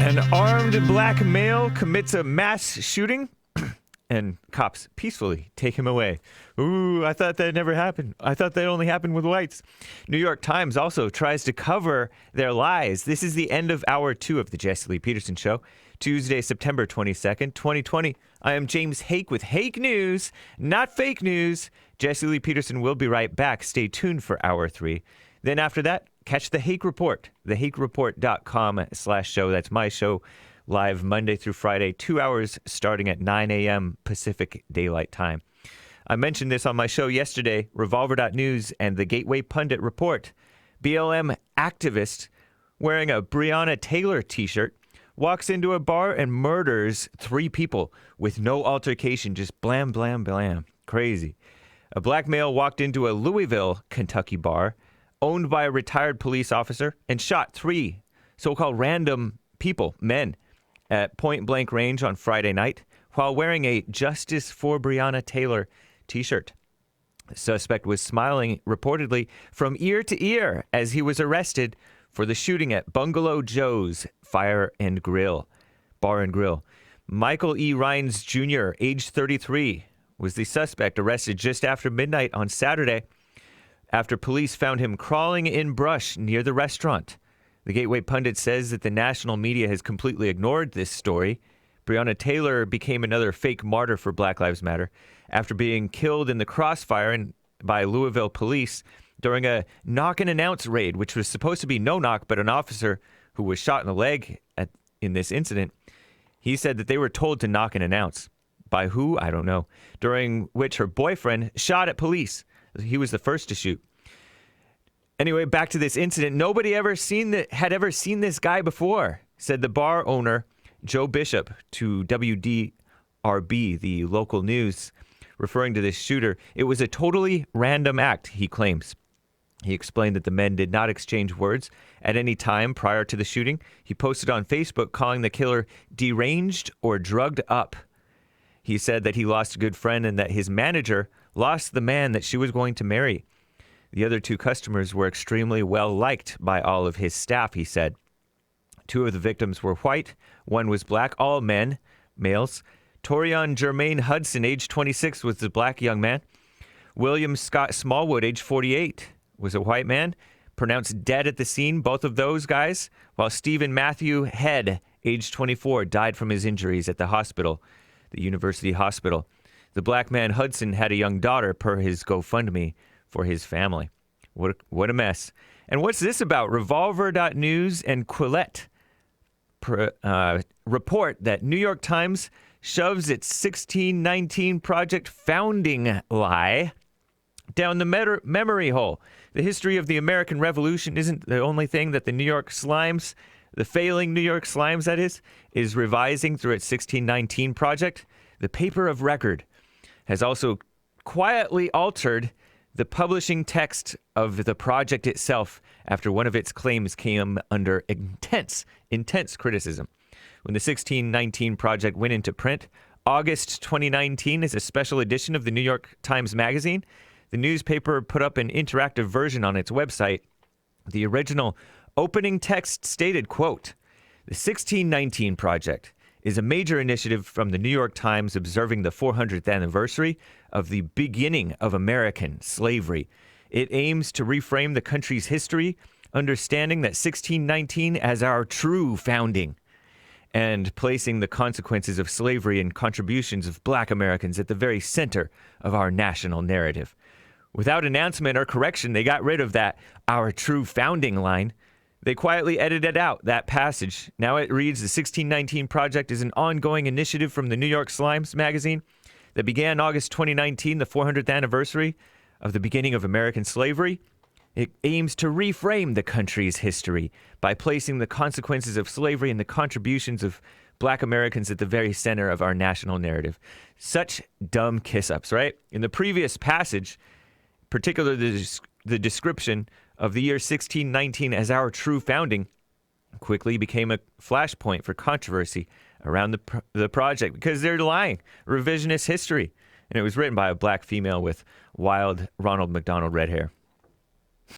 An armed black male commits a mass shooting and cops peacefully take him away. Ooh, I thought that never happened. I thought that only happened with whites. New York Times also tries to cover their lies. This is the end of hour 2 of the Jesse Lee Peterson Show. Tuesday, September 22nd, 2020. I am James Hake with Hake News, not fake news. Jesse Lee Peterson will be right back. Stay tuned for hour 3. Then after that, catch the Hake Report, thehakereport.com/show. That's my show, live Monday through Friday, 2 hours starting at 9 a.m. Pacific Daylight Time. I mentioned this on my show yesterday, Revolver.news and the Gateway Pundit report. BLM activist wearing a Breonna Taylor t-shirt walks into a bar and murders 3 people with no altercation, just blam, blam, blam. Crazy. A black male walked into a Louisville, Kentucky bar owned by a retired police officer and shot 3 so-called random people, men, at point-blank range on Friday night while wearing a Justice for Breonna Taylor t-shirt. The suspect was smiling reportedly from ear to ear as he was arrested for the shooting at Bungalow Joe's Bar and Grill. Michael E. Rines Jr., age 33, was the suspect arrested just after midnight on Saturday after police found him crawling in brush near the restaurant. The Gateway Pundit says that the national media has completely ignored this story. Breonna Taylor became another fake martyr for Black Lives Matter after being killed in the crossfire by Louisville police during a knock-and-announce raid, which was supposed to be no-knock, but an officer who was shot in the leg in this incident, he said that they were told to knock and announce. By who? I don't know. During which her boyfriend shot at police. He was the first to shoot. Anyway, back to this incident. Nobody had ever seen this guy before, said the bar owner, Joe Bishop, to WDRB, the local news, referring to this shooter. It was a totally random act, he claims. He explained that the men did not exchange words at any time prior to the shooting. He posted on Facebook calling the killer deranged or drugged up. He said that he lost a good friend and that his manager lost the man that she was going to marry. The other 2 customers were extremely well liked by all of his staff, he said. 2 of the victims were white. 1 was black, all men, males. Torian Jermaine Hudson, age 26, was the black young man. William Scott Smallwood, age 48, was a white man, pronounced dead at the scene, both of those guys, while Stephen Matthew Head, age 24, died from his injuries at the hospital, the University Hospital. The black man Hudson had a young daughter per his GoFundMe for his family. What a mess. And what's this about? Revolver.news and Quillette report that New York Times shoves its 1619 Project founding lie down the memory hole. The history of the American Revolution isn't the only thing that the New York Slimes, the failing New York Slimes, that is revising through its 1619 Project. The paper of record has also quietly altered the publishing text of the project itself after one of its claims came under intense criticism. When the 1619 Project went into print, August 2019, as a special edition of the New York Times Magazine, the newspaper put up an interactive version on its website. The original opening text stated, quote, "The 1619 Project is a major initiative from the New York Times observing the 400th anniversary of the beginning of American slavery. It aims to reframe the country's history, understanding that 1619 as our true founding, and placing the consequences of slavery and contributions of Black Americans at the very center of our national narrative." Without announcement or correction, they got rid of that "our true founding" line. They quietly edited out that passage. Now it reads, "The 1619 Project is an ongoing initiative from the New York Slimes magazine that began August 2019, the 400th anniversary of the beginning of American slavery. It aims to reframe the country's history by placing the consequences of slavery and the contributions of Black Americans at the very center of our national narrative." Such dumb kiss-ups, right? In the previous passage, particularly the description of the year 1619 as our true founding quickly became a flashpoint for controversy around the project because they're lying. Revisionist history. And it was written by a black female with wild Ronald McDonald red hair.